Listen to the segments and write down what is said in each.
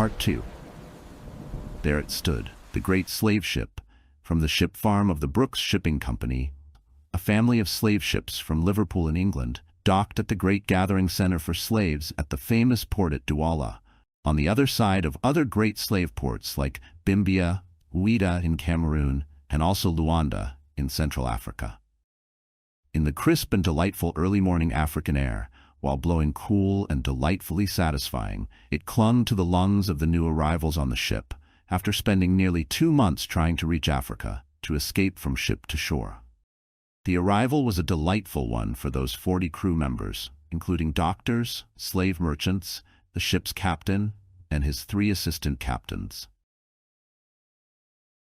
Part 2. There it stood, the great slave ship, from the ship farm of the Brooks Shipping Company, a family of slave ships from Liverpool in England, docked at the great gathering center for slaves at the famous port at Douala, on the other side of other great slave ports like Bimbia, Ouida in Cameroon, and also Luanda in Central Africa. In the crisp and delightful early morning African air, while blowing cool and delightfully satisfying, it clung to the lungs of the new arrivals on the ship, after spending nearly 2 months trying to reach Africa, to escape from ship to shore. The arrival was a delightful one for those 40 crew members, including doctors, slave merchants, the ship's captain, and his 3 assistant captains.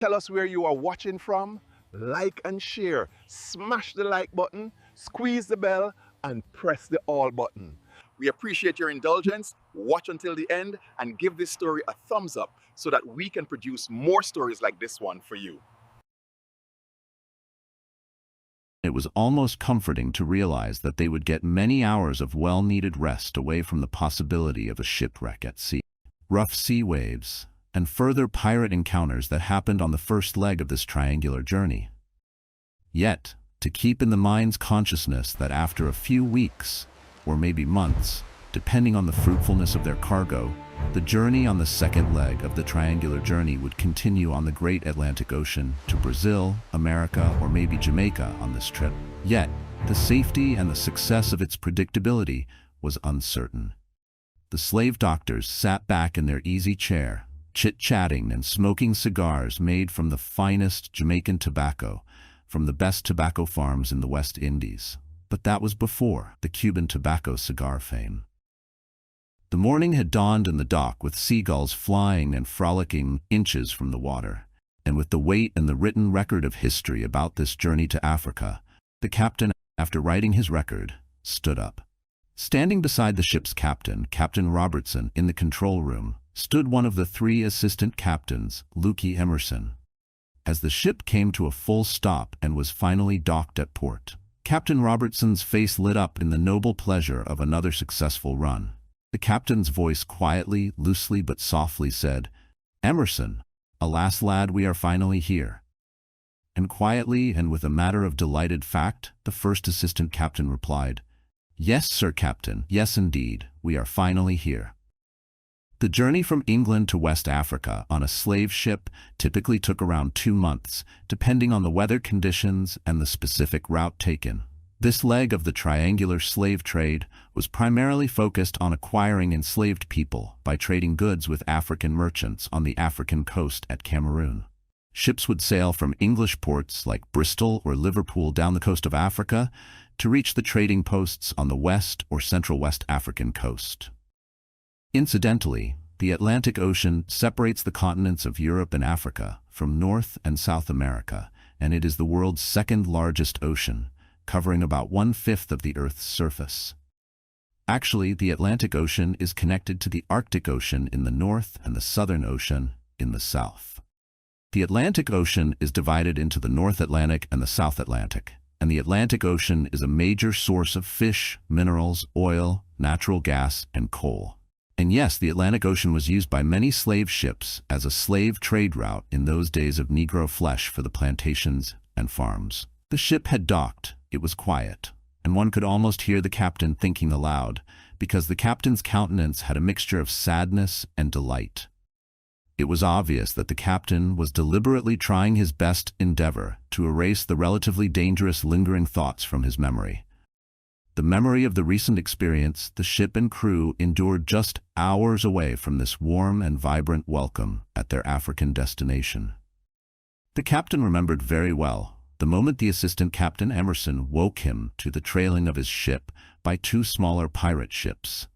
Tell us where you are watching from, like and share, smash the like button, squeeze the bell, and press the all button. We appreciate your indulgence. Watch until the end and give this story a thumbs up so that we can produce more stories like this one for you. It was almost comforting to realize that they would get many hours of well-needed rest away from the possibility of a shipwreck at sea. Rough sea waves, and further pirate encounters that happened on the first leg of this triangular journey. Yet, to keep in the mind's consciousness that after a few weeks, or maybe months, depending on the fruitfulness of their cargo, the journey on the second leg of the triangular journey would continue on the great Atlantic Ocean to Brazil, America, or maybe Jamaica on this trip. Yet, the safety and the success of its predictability was uncertain. The slave doctors sat back in their easy chair, chit-chatting and smoking cigars made from the finest Jamaican tobacco, from the best tobacco farms in the West Indies. But that was before the Cuban tobacco cigar fame. The morning had dawned in the dock with seagulls flying and frolicking inches from the water, and with the weight and the written record of history about this journey to Africa, the captain, after writing his record, stood up. Standing beside the ship's captain, Captain Robertson, in the control room, stood one of the 3 assistant captains, Lukey Emerson. As the ship came to a full stop and was finally docked at port, Captain Robertson's face lit up in the noble pleasure of another successful run. The captain's voice quietly, loosely but softly said, "Emerson, alas lad, we are finally here." And quietly and with a matter of delighted fact, the first assistant captain replied, "Yes, sir, Captain, yes indeed, we are finally here." The journey from England to West Africa on a slave ship typically took around 2 months, depending on the weather conditions and the specific route taken. This leg of the triangular slave trade was primarily focused on acquiring enslaved people by trading goods with African merchants on the African coast at Cameroon. Ships would sail from English ports like Bristol or Liverpool down the coast of Africa to reach the trading posts on the West or Central West African coast. Incidentally, the Atlantic Ocean separates the continents of Europe and Africa from North and South America, and it is the world's 2nd largest ocean, covering about 1/5 of the Earth's surface. Actually, the Atlantic Ocean is connected to the Arctic Ocean in the north and the Southern Ocean in the south. The Atlantic Ocean is divided into the North Atlantic and the South Atlantic, and the Atlantic Ocean is a major source of fish, minerals, oil, natural gas, and coal. And yes, the Atlantic Ocean was used by many slave ships as a slave trade route in those days of Negro flesh for the plantations and farms. The ship had docked, it was quiet, and one could almost hear the captain thinking aloud, because the captain's countenance had a mixture of sadness and delight. It was obvious that the captain was deliberately trying his best endeavor to erase the relatively dangerous lingering thoughts from his memory. The memory of the recent experience the ship and crew endured just hours away from this warm and vibrant welcome at their African destination. The captain remembered very well the moment the assistant captain Emerson woke him to the trailing of his ship by 2 smaller pirate ships,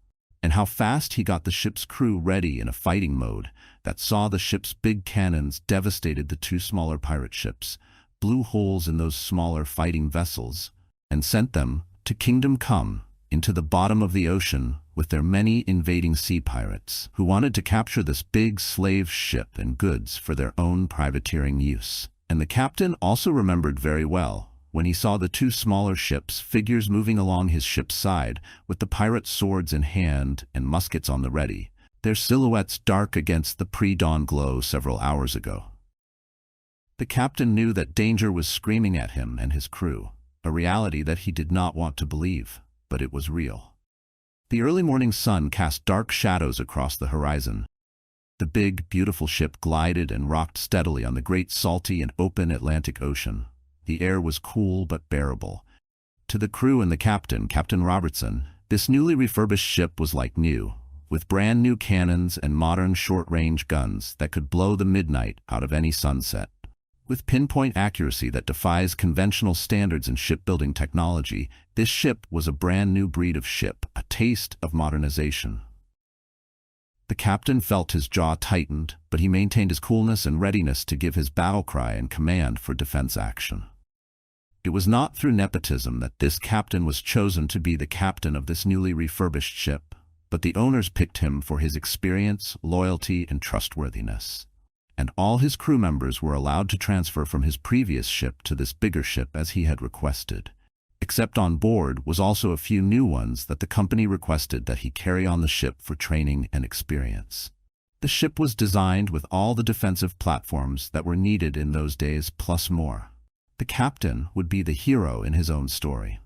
and how fast he got the ship's crew ready in a fighting mode that saw the ship's big cannons devastated the 2 smaller pirate ships, blew holes in those smaller fighting vessels, and sent them to Kingdom Come, into the bottom of the ocean with their many invading sea pirates who wanted to capture this big slave ship and goods for their own privateering use. And the captain also remembered very well when he saw the 2 smaller ships' figures moving along his ship's side with the pirates' swords in hand and muskets on the ready, their silhouettes dark against the pre-dawn glow several hours ago. The captain knew that danger was screaming at him and his crew, a reality that he did not want to believe, but it was real. The early morning sun cast dark shadows across the horizon. The big, beautiful ship glided and rocked steadily on the great salty and open Atlantic Ocean. The air was cool but bearable. To the crew and the captain, Captain Robertson, this newly refurbished ship was like new, with brand new cannons and modern short-range guns that could blow the midnight out of any sunset. With pinpoint accuracy that defies conventional standards in shipbuilding technology, this ship was a brand new breed of ship, a taste of modernization. The captain felt his jaw tightened, but he maintained his coolness and readiness to give his battle cry and command for defense action. It was not through nepotism that this captain was chosen to be the captain of this newly refurbished ship, but the owners picked him for his experience, loyalty, and trustworthiness. And all his crew members were allowed to transfer from his previous ship to this bigger ship as he had requested. Except on board was also a few new ones that the company requested that he carry on the ship for training and experience. The ship was designed with all the defensive platforms that were needed in those days plus more. The captain would be the hero in his own story.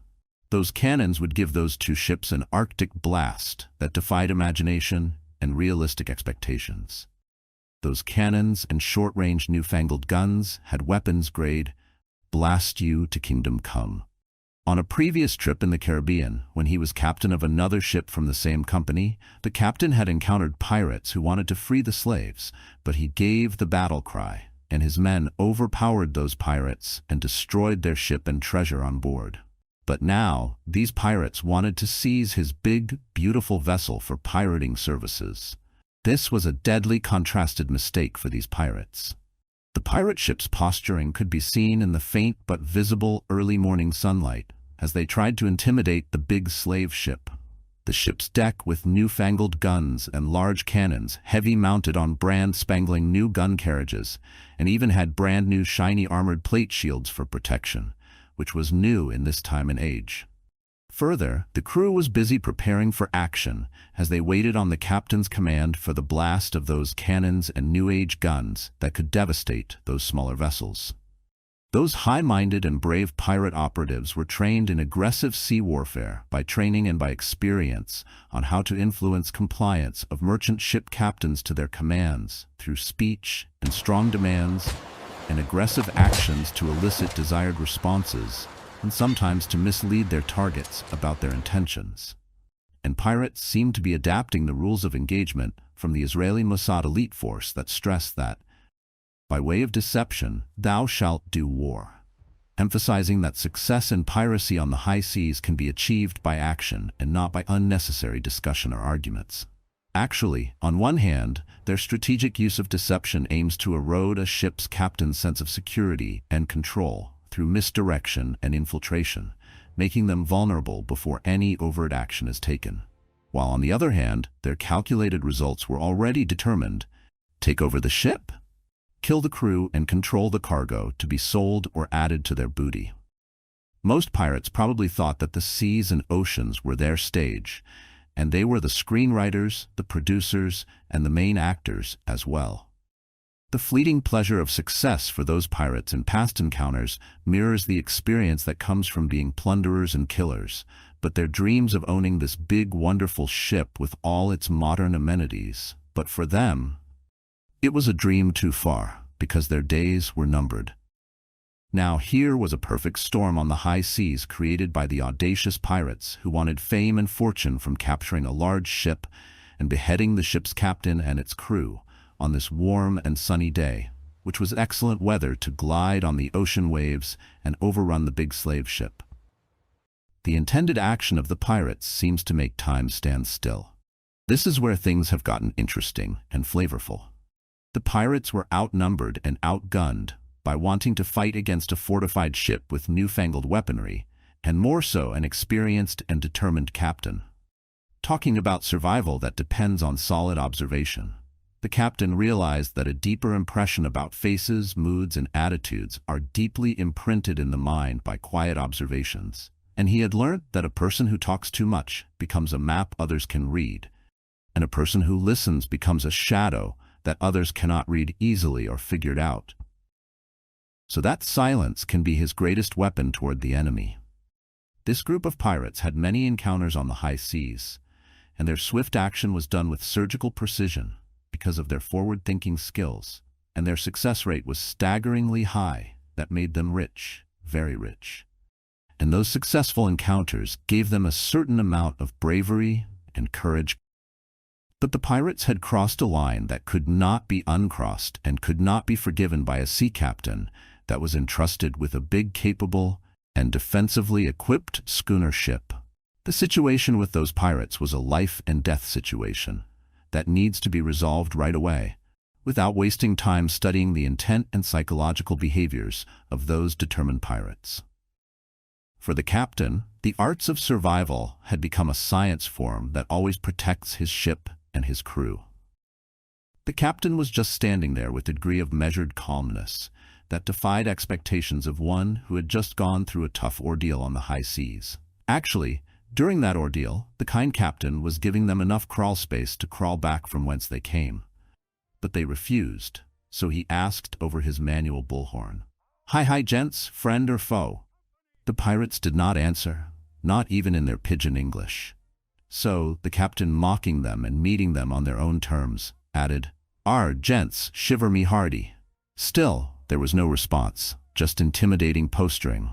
Those cannons would give those two ships an Arctic blast that defied imagination and realistic expectations. Those cannons and short-range newfangled guns had weapons grade, blast you to kingdom come. On a previous trip in the Caribbean, when he was captain of another ship from the same company, the captain had encountered pirates who wanted to free the slaves, but he gave the battle cry, and his men overpowered those pirates and destroyed their ship and treasure on board. But now, these pirates wanted to seize his big, beautiful vessel for pirating services. This was a deadly contrasted mistake for these pirates. The pirate ship's posturing could be seen in the faint but visible early morning sunlight as they tried to intimidate the big slave ship. The ship's deck with newfangled guns and large cannons, heavy mounted on brand-spangling new gun carriages, and even had brand new shiny armored plate shields for protection, which was new in this time and age. Further, the crew was busy preparing for action as they waited on the captain's command for the blast of those cannons and new-age guns that could devastate those smaller vessels. Those high-minded and brave pirate operatives were trained in aggressive sea warfare by training and by experience on how to influence compliance of merchant ship captains to their commands through speech and strong demands and aggressive actions to elicit desired responses, and sometimes to mislead their targets about their intentions. And pirates seemed to be adapting the rules of engagement from the Israeli Mossad elite force that stressed that, by way of deception, thou shalt do war, emphasizing that success in piracy on the high seas can be achieved by action and not by unnecessary discussion or arguments. Actually, on one hand, their strategic use of deception aims to erode a ship's captain's sense of security and control through misdirection and infiltration, making them vulnerable before any overt action is taken. While on the other hand, their calculated results were already determined: take over the ship, kill the crew, and control the cargo to be sold or added to their booty. Most pirates probably thought that the seas and oceans were their stage, and they were the screenwriters, the producers, and the main actors as well. The fleeting pleasure of success for those pirates in past encounters mirrors the experience that comes from being plunderers and killers, but their dreams of owning this big, wonderful ship with all its modern amenities, but for them, it was a dream too far, because their days were numbered. Now here was a perfect storm on the high seas created by the audacious pirates who wanted fame and fortune from capturing a large ship and beheading the ship's captain and its crew on this warm and sunny day, which was excellent weather to glide on the ocean waves and overrun the big slave ship. The intended action of the pirates seems to make time stand still. This is where things have gotten interesting and flavorful. The pirates were outnumbered and outgunned by wanting to fight against a fortified ship with newfangled weaponry, and more so an experienced and determined captain. Talking about survival that depends on solid observation, the captain realized that a deeper impression about faces, moods, and attitudes are deeply imprinted in the mind by quiet observations, and he had learned that a person who talks too much becomes a map others can read, and a person who listens becomes a shadow that others cannot read easily or figure out. So that silence can be his greatest weapon toward the enemy. This group of pirates had many encounters on the high seas, and their swift action was done with surgical precision because of their forward-thinking skills, and their success rate was staggeringly high. That made them rich, very rich. And those successful encounters gave them a certain amount of bravery and courage. But the pirates had crossed a line that could not be uncrossed and could not be forgiven by a sea captain that was entrusted with a big, capable, and defensively equipped schooner ship. The situation with those pirates was a life-and-death situation that needs to be resolved right away, without wasting time studying the intent and psychological behaviors of those determined pirates. For the captain, the arts of survival had become a science form that always protects his ship and his crew. The captain was just standing there with a degree of measured calmness that defied expectations of one who had just gone through a tough ordeal on the high seas. Actually, during that ordeal, the kind captain was giving them enough crawl space to crawl back from whence they came. But they refused, so he asked over his manual bullhorn, "Hi, gents, friend or foe?" The pirates did not answer, not even in their pidgin English. So the captain, mocking them and meeting them on their own terms, added, "Ar, gents, shiver me hearty." Still, there was no response, just intimidating posturing.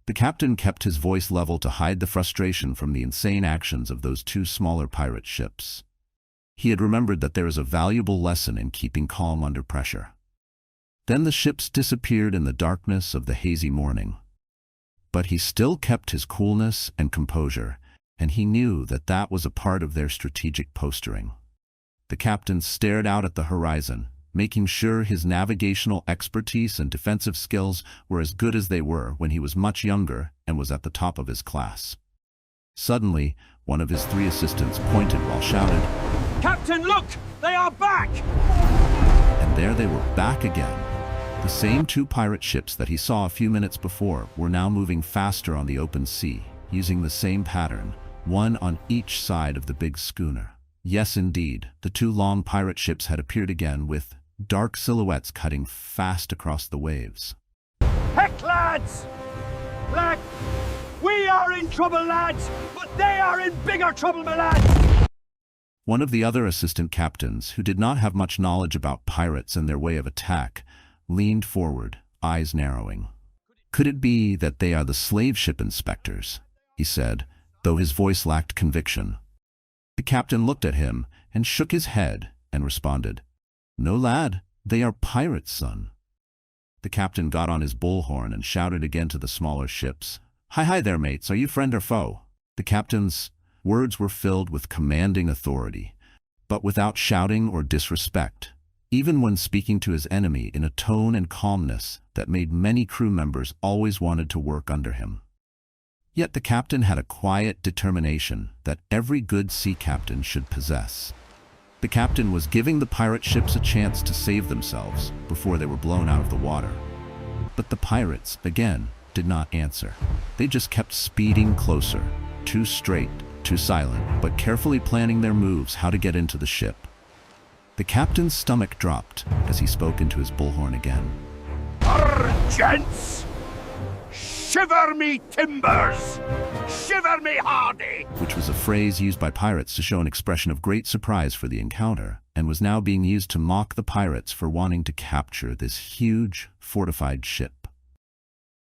The captain kept his voice level to hide the frustration from the insane actions of those two smaller pirate ships. He had remembered that there is a valuable lesson in keeping calm under pressure. Then the ships disappeared in the darkness of the hazy morning. But he still kept his coolness and composure, and he knew that that was a part of their strategic posturing. The captain stared out at the horizon, making sure his navigational expertise and defensive skills were as good as they were when he was much younger and was at the top of his class. Suddenly, one of his three assistants pointed while shouted, "Captain, look! They are back!" And there they were back again. The same two pirate ships that he saw a few minutes before were now moving faster on the open sea, using the same pattern, one on each side of the big schooner. Yes, indeed, the two long pirate ships had appeared again with dark silhouettes cutting fast across the waves. "Heck, lads! Black, we are in trouble, lads, but they are in bigger trouble, my lads!" One of the other assistant captains, who did not have much knowledge about pirates and their way of attack, leaned forward, eyes narrowing. "Could it be that they are the slave ship inspectors?" he said, though his voice lacked conviction. The captain looked at him and shook his head and responded, "No, lad, they are pirates, son." The captain got on his bullhorn and shouted again to the smaller ships, Hi there, mates, are you friend or foe?" The captain's words were filled with commanding authority, but without shouting or disrespect, even when speaking to his enemy in a tone and calmness that made many crew members always wanted to work under him. Yet the captain had a quiet determination that every good sea captain should possess. The captain was giving the pirate ships a chance to save themselves before they were blown out of the water. But the pirates, again, did not answer. They just kept speeding closer, too straight, too silent, but carefully planning their moves how to get into the ship. The captain's stomach dropped as he spoke into his bullhorn again. "Arr, gents! Shiver me timbers! Shiver me hardy!" Which was a phrase used by pirates to show an expression of great surprise for the encounter, and was now being used to mock the pirates for wanting to capture this huge, fortified ship.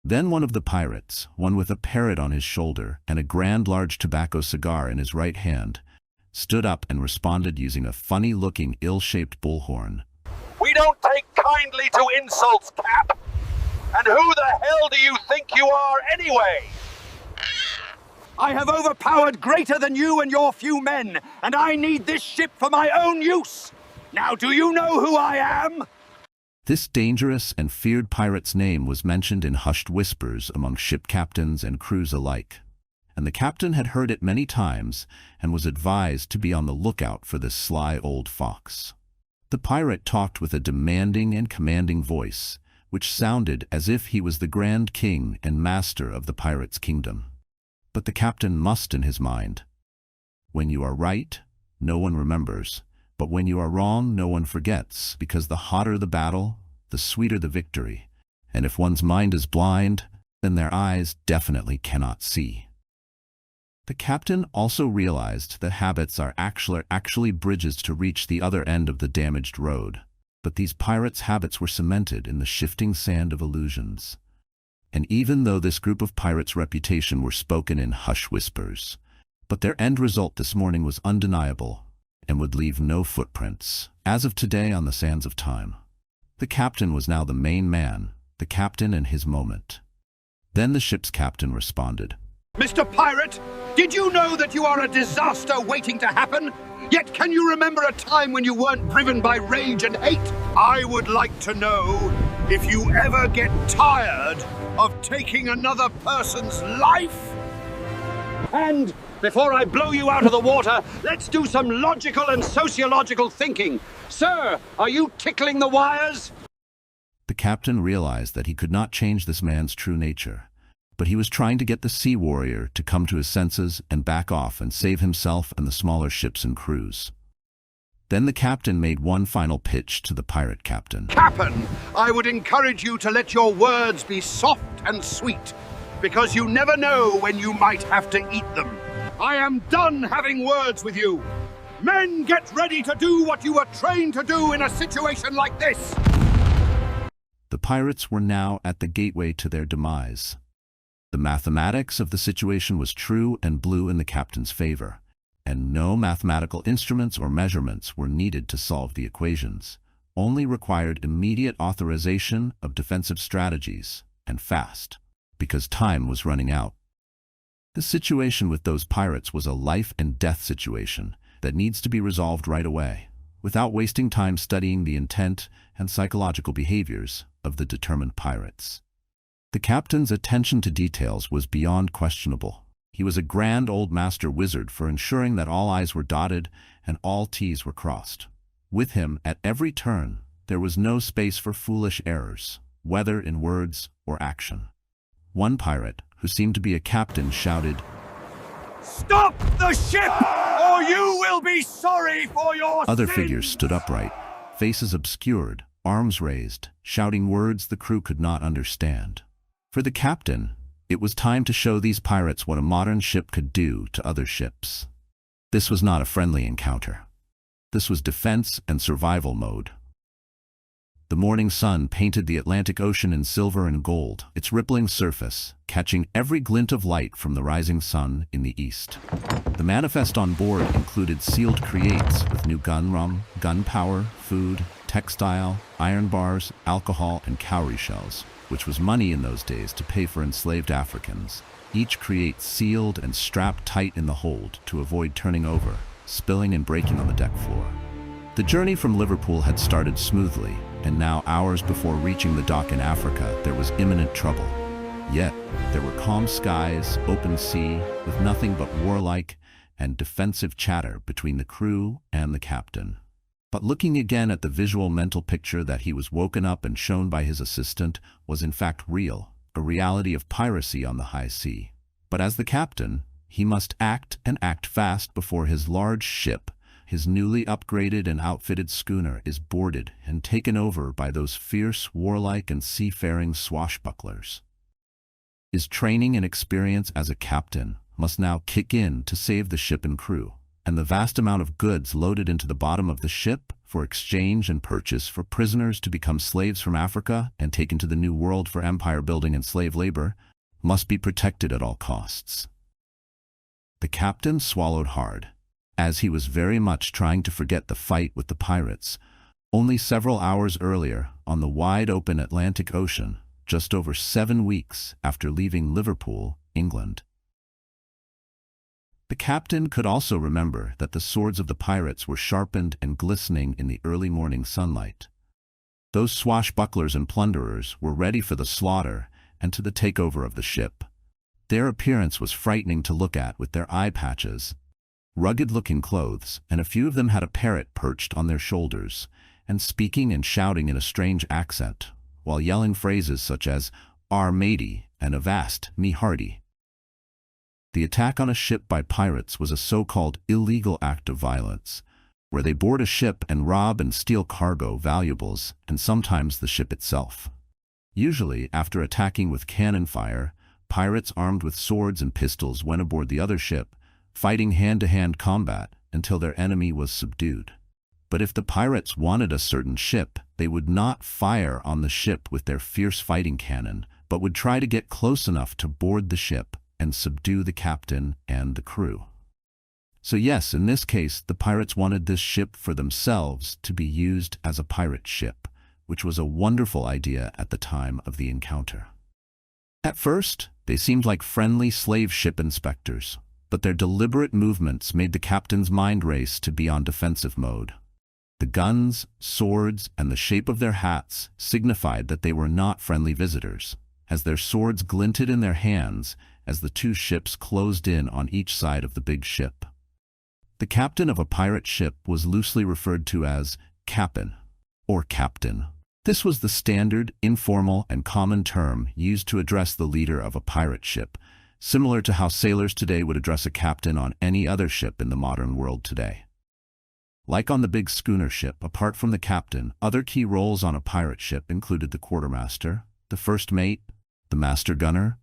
Then one of the pirates, one with a parrot on his shoulder and a grand large tobacco cigar in his right hand, stood up and responded using a funny-looking, ill-shaped bullhorn. "We don't take kindly to insults, Cap! And who the hell do you think you are, anyway? I have overpowered greater than you and your few men, and I need this ship for my own use! Now do you know who I am?" This dangerous and feared pirate's name was mentioned in hushed whispers among ship captains and crews alike, and the captain had heard it many times and was advised to be on the lookout for this sly old fox. The pirate talked with a demanding and commanding voice, which sounded as if he was the grand king and master of the pirates' kingdom. But the captain must, in his mind, "When you are right, no one remembers. But when you are wrong, no one forgets, because the hotter the battle, the sweeter the victory. And if one's mind is blind, then their eyes definitely cannot see. The captain also realized that habits are actually bridges to reach the other end of the damaged road. But these pirates' habits were cemented in the shifting sand of illusions. And even though this group of pirates' reputation were spoken in hush whispers, but their end result this morning was undeniable and would leave no footprints, as of today on the sands of time. The captain was now the main man, the captain in his moment. Then the ship's captain responded. Mr. Pirate, did you know that you are a disaster waiting to happen? Yet can you remember a time when you weren't driven by rage and hate? I would like to know if you ever get tired of taking another person's life? And before I blow you out of the water, let's do some logical and sociological thinking. Sir, are you tickling the wires? The captain realized that he could not change this man's true nature, but he was trying to get the sea warrior to come to his senses and back off and save himself and the smaller ships and crews. Then the captain made one final pitch to the pirate captain. Captain, I would encourage you to let your words be soft and sweet, because you never know when you might have to eat them. I am done having words with you. Men, get ready to do what you were trained to do in a situation like this. The pirates were now at the gateway to their demise. The mathematics of the situation was true and blew in the captain's favor, and no mathematical instruments or measurements were needed to solve the equations, only required immediate authorization of defensive strategies, and fast, because time was running out. The situation with those pirates was a life and death situation that needs to be resolved right away, without wasting time studying the intent and psychological behaviors of the determined pirates. The captain's attention to details was beyond questionable. He was a grand old master wizard for ensuring that all I's were dotted and all T's were crossed. With him, at every turn, there was no space for foolish errors, whether in words or action. One pirate, who seemed to be a captain, shouted, "Stop the ship, or you will be sorry for your Other sins!" figures stood upright, faces obscured, arms raised, shouting words the crew could not understand. For the captain, it was time to show these pirates what a modern ship could do to other ships. This was not a friendly encounter. This was defense and survival mode. The morning sun painted the Atlantic Ocean in silver and gold, its rippling surface catching every glint of light from the rising sun in the east. The manifest on board included sealed creates with new gun gunpowder, food, textile, iron bars, alcohol, and cowrie shells, which was money in those days to pay for enslaved Africans. Each create sealed and strapped tight in the hold to avoid turning over, spilling and breaking on the deck floor. The journey from Liverpool had started smoothly, and now hours before reaching the dock in Africa, there was imminent trouble. Yet, there were calm skies, open sea, with nothing but warlike and defensive chatter between the crew and the captain. But looking again at the visual mental picture that he was woken up and shown by his assistant was in fact real, a reality of piracy on the high sea. But as the captain, he must act and act fast before his large ship, his newly upgraded and outfitted schooner, is boarded and taken over by those fierce, warlike and seafaring swashbucklers. His training and experience as a captain must now kick in to save the ship and crew, and the vast amount of goods loaded into the bottom of the ship for exchange and purchase for prisoners to become slaves from Africa and taken to the New World for empire building and slave labor must be protected at all costs. The captain swallowed hard, as he was very much trying to forget the fight with the pirates, only several hours earlier on the wide-open Atlantic Ocean, just over 7 weeks after leaving Liverpool, England. The captain could also remember that the swords of the pirates were sharpened and glistening in the early morning sunlight. Those swashbucklers and plunderers were ready for the slaughter and to the takeover of the ship. Their appearance was frightening to look at, with their eye patches, rugged-looking clothes, and a few of them had a parrot perched on their shoulders and speaking and shouting in a strange accent, while yelling phrases such as "Ar matey" and "Avast, me hearty." The attack on a ship by pirates was a so-called illegal act of violence, where they board a ship and rob and steal cargo, valuables, and sometimes the ship itself. Usually, after attacking with cannon fire, pirates armed with swords and pistols went aboard the other ship, fighting hand-to-hand combat until their enemy was subdued. But if the pirates wanted a certain ship, they would not fire on the ship with their fierce fighting cannon, but would try to get close enough to board the ship and subdue the captain and the crew. So yes, in this case, the pirates wanted this ship for themselves to be used as a pirate ship, which was a wonderful idea at the time of the encounter. At first, they seemed like friendly slave ship inspectors, but their deliberate movements made the captain's mind race to be on defensive mode. The guns, swords, and the shape of their hats signified that they were not friendly visitors, as their swords glinted in their hands as the two ships closed in on each side of the big ship. The captain of a pirate ship was loosely referred to as cap'n, or captain. This was the standard, informal, and common term used to address the leader of a pirate ship, similar to how sailors today would address a captain on any other ship in the modern world today. Like on the big schooner ship, apart from the captain, other key roles on a pirate ship included the quartermaster, the first mate, the master gunner,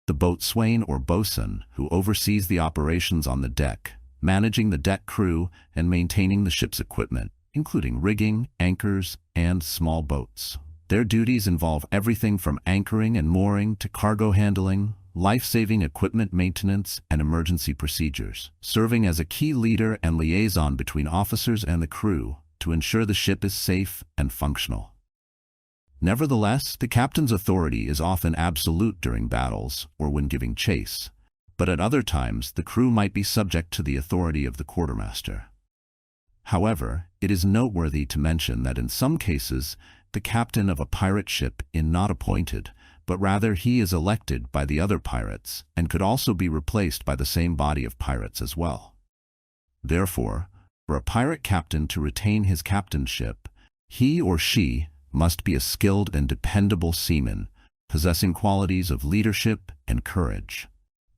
the boatswain or bosun, who oversees the operations on the deck, managing the deck crew and maintaining the ship's equipment, including rigging, anchors, and small boats. Their duties involve everything from anchoring and mooring to cargo handling, life-saving equipment maintenance, and emergency procedures, serving as a key leader and liaison between officers and the crew to ensure the ship is safe and functional. Nevertheless, the captain's authority is often absolute during battles or when giving chase, but at other times the crew might be subject to the authority of the quartermaster. However, it is noteworthy to mention that in some cases, the captain of a pirate ship is not appointed, but rather he is elected by the other pirates and could also be replaced by the same body of pirates as well. Therefore, for a pirate captain to retain his captainship, he or she must be a skilled and dependable seaman, possessing qualities of leadership and courage.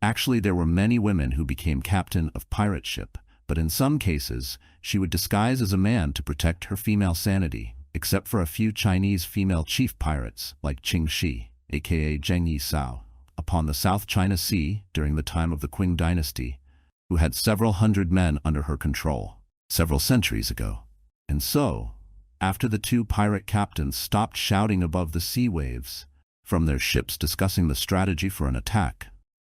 Actually, there were many women who became captain of pirate ship, but in some cases, she would disguise as a man to protect her female sanity, except for a few Chinese female chief pirates like Qing Shi, aka Zheng Yi Sao, upon the South China Sea during the time of the Qing dynasty, who had several hundred men under her control, several centuries ago. And so, after the two pirate captains stopped shouting above the sea waves from their ships discussing the strategy for an attack,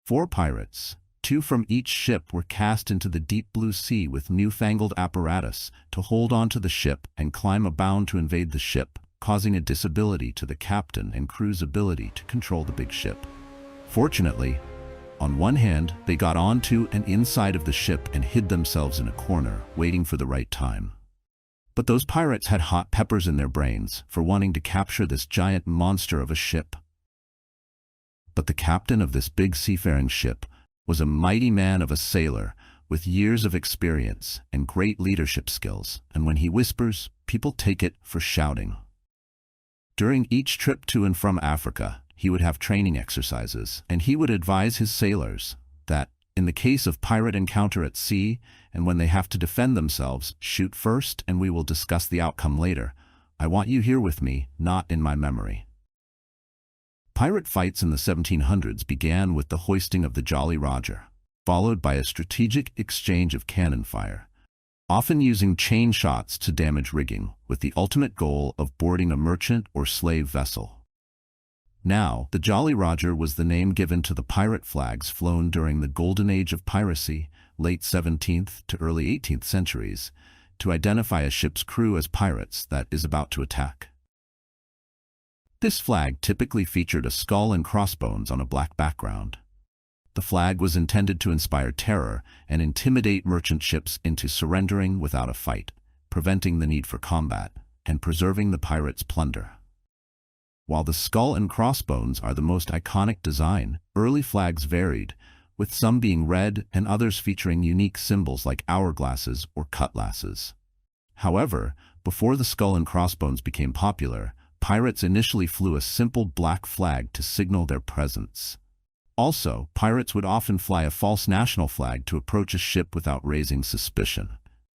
4 pirates, 2 from each ship, were cast into the deep blue sea with newfangled apparatus to hold on to the ship and climb abound to invade the ship, causing a disability to the captain and crew's ability to control the big ship. Fortunately, on one hand, they got onto and inside of the ship and hid themselves in a corner, waiting for the right time. But those pirates had hot peppers in their brains for wanting to capture this giant monster of a ship. But the captain of this big seafaring ship was a mighty man of a sailor with years of experience and great leadership skills, and when he whispers, people take it for shouting. During each trip to and from Africa, he would have training exercises, and he would advise his sailors that, in the case of pirate encounter at sea, and when they have to defend themselves, shoot first and we will discuss the outcome later. I want you here with me, not in my memory. Pirate fights in the 1700s began with the hoisting of the Jolly Roger, followed by a strategic exchange of cannon fire, often using chain shots to damage rigging, with the ultimate goal of boarding a merchant or slave vessel. Now, the Jolly Roger was the name given to the pirate flags flown during the Golden Age of piracy, late 17th to early 18th centuries, to identify a ship's crew as pirates that is about to attack. This flag typically featured a skull and crossbones on a black background. The flag was intended to inspire terror and intimidate merchant ships into surrendering without a fight, preventing the need for combat, and preserving the pirates' plunder. While the skull and crossbones are the most iconic design, early flags varied, with some being red and others featuring unique symbols like hourglasses or cutlasses. However, before the skull and crossbones became popular, pirates initially flew a simple black flag to signal their presence. Also, pirates would often fly a false national flag to approach a ship without raising suspicion.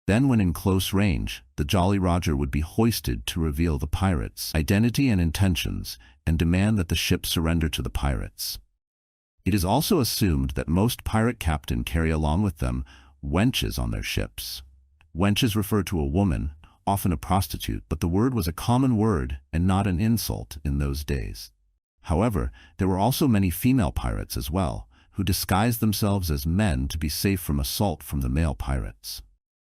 Then, when in close range, the Jolly Roger would be hoisted to reveal the pirates' identity and intentions and demand that the ship surrender to the pirates. It is also assumed that most pirate captains carry along with them wenches on their ships. Wenches refer to a woman, often a prostitute, but the word was a common word and not an insult in those days. However, there were also many female pirates as well, who disguised themselves as men to be safe from assault from the male pirates.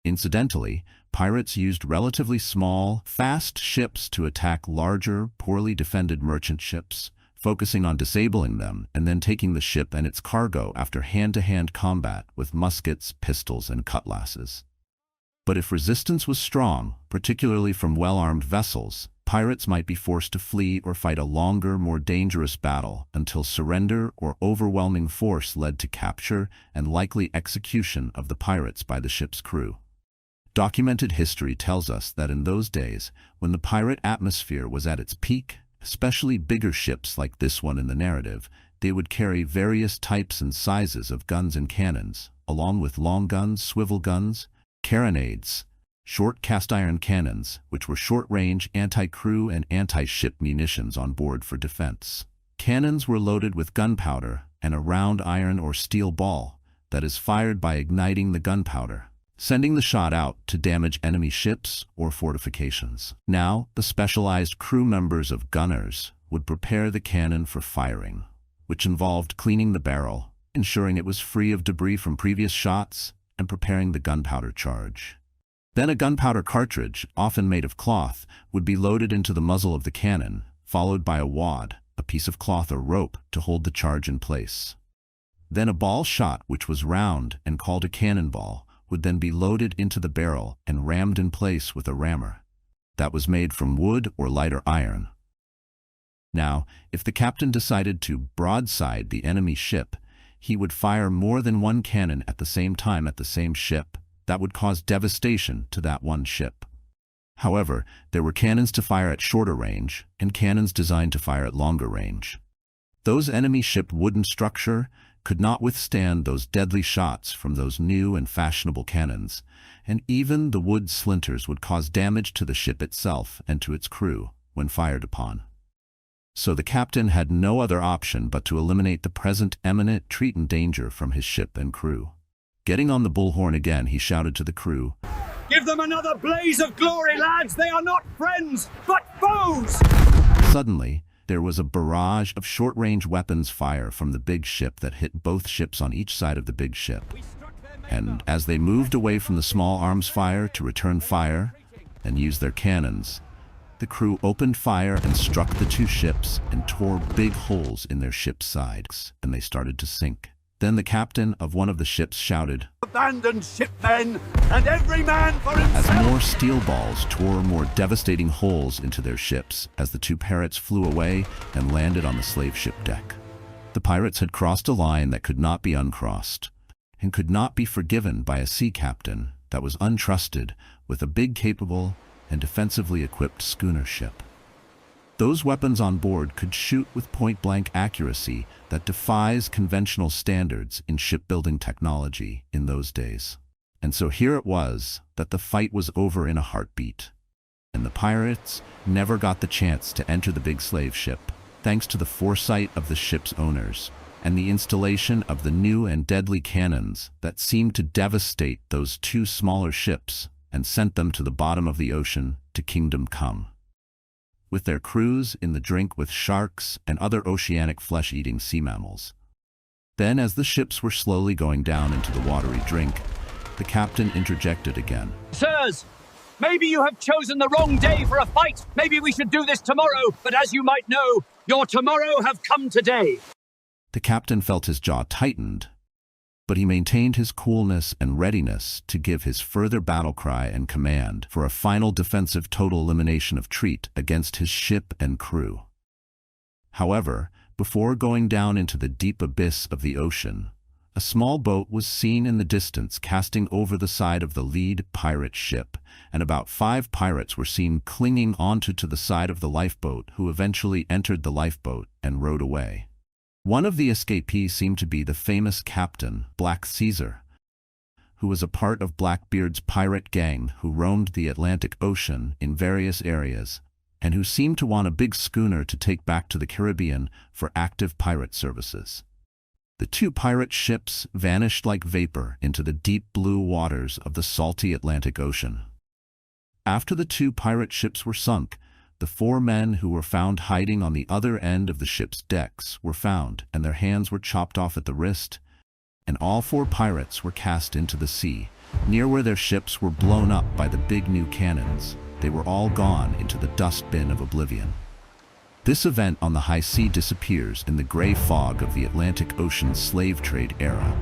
Incidentally, pirates used relatively small, fast ships to attack larger, poorly defended merchant ships, focusing on disabling them and then taking the ship and its cargo after hand-to-hand combat with muskets, pistols, and cutlasses. But if resistance was strong, particularly from well-armed vessels, pirates might be forced to flee or fight a longer, more dangerous battle until surrender or overwhelming force led to capture and likely execution of the pirates by the ship's crew. Documented history tells us that in those days, when the pirate atmosphere was at its peak, especially bigger ships like this one in the narrative, they would carry various types and sizes of guns and cannons, along with long guns, swivel guns, carronades, short cast-iron cannons, which were short-range anti-crew and anti-ship munitions on board for defense. Cannons were loaded with gunpowder and a round iron or steel ball that is fired by igniting the gunpowder, sending the shot out to damage enemy ships or fortifications. Now, the specialized crew members of gunners would prepare the cannon for firing, which involved cleaning the barrel, ensuring it was free of debris from previous shots, and preparing the gunpowder charge. Then a gunpowder cartridge, often made of cloth, would be loaded into the muzzle of the cannon, followed by a wad, a piece of cloth or rope, to hold the charge in place. Then a ball shot, which was round and called a cannonball, would then be loaded into the barrel and rammed in place with a rammer that was made from wood or lighter iron. Now, if the captain decided to broadside the enemy ship, he would fire more than one cannon at the same time at the same ship. That would cause devastation to that one ship. However, there were cannons to fire at shorter range and cannons designed to fire at longer range. Those enemy ship wooden structure could not withstand those deadly shots from those new and fashionable cannons, and even the wood splinters would cause damage to the ship itself and to its crew when fired upon. So the captain had no other option but to eliminate the present imminent threat and danger from his ship and crew. Getting on the bullhorn again, he shouted to the crew, Give them another blaze of glory, lads! They are not friends, but foes! Suddenly, there was a barrage of short-range weapons fire from the big ship that hit both ships on each side of the big ship. And as they moved away from the small arms fire to return fire and use their cannons, the crew opened fire and struck the two ships and tore big holes in their ship's sides, and they started to sink. Then the captain of one of the ships shouted, Abandon shipmen, and every man for himself! As more steel balls tore more devastating holes into their ships as the two pirates flew away and landed on the slave ship deck. The pirates had crossed a line that could not be uncrossed, and could not be forgiven by a sea captain that was untrusted with a big, capable, and defensively equipped schooner ship. Those weapons on board could shoot with point-blank accuracy that defies conventional standards in shipbuilding technology in those days. And so here it was that the fight was over in a heartbeat, and the pirates never got the chance to enter the big slave ship, thanks to the foresight of the ship's owners and the installation of the new and deadly cannons that seemed to devastate those two smaller ships and sent them to the bottom of the ocean to kingdom come, with their crews in the drink with sharks and other oceanic flesh-eating sea mammals. Then, as the ships were slowly going down into the watery drink, the captain interjected again. Sirs, maybe you have chosen the wrong day for a fight. Maybe we should do this tomorrow, but as you might know, your tomorrow have come today. The captain felt his jaw tightened, but he maintained his coolness and readiness to give his further battle cry and command for a final defensive total elimination of threat against his ship and crew. However, before going down into the deep abyss of the ocean, a small boat was seen in the distance casting over the side of the lead pirate ship, and about 5 pirates were seen clinging onto the side of the lifeboat, who eventually entered the lifeboat and rowed away. One of the escapees seemed to be the famous captain, Black Caesar, who was a part of Blackbeard's pirate gang who roamed the Atlantic Ocean in various areas, and who seemed to want a big schooner to take back to the Caribbean for active pirate services. The two pirate ships vanished like vapor into the deep blue waters of the salty Atlantic Ocean. After the two pirate ships were sunk, the four men who were found hiding on the other end of the ship's decks were found, and their hands were chopped off at the wrist, and all four pirates were cast into the sea, near where their ships were blown up by the big new cannons. They were all gone into the dustbin of oblivion. This event on the high sea disappears in the gray fog of the Atlantic Ocean slave trade era.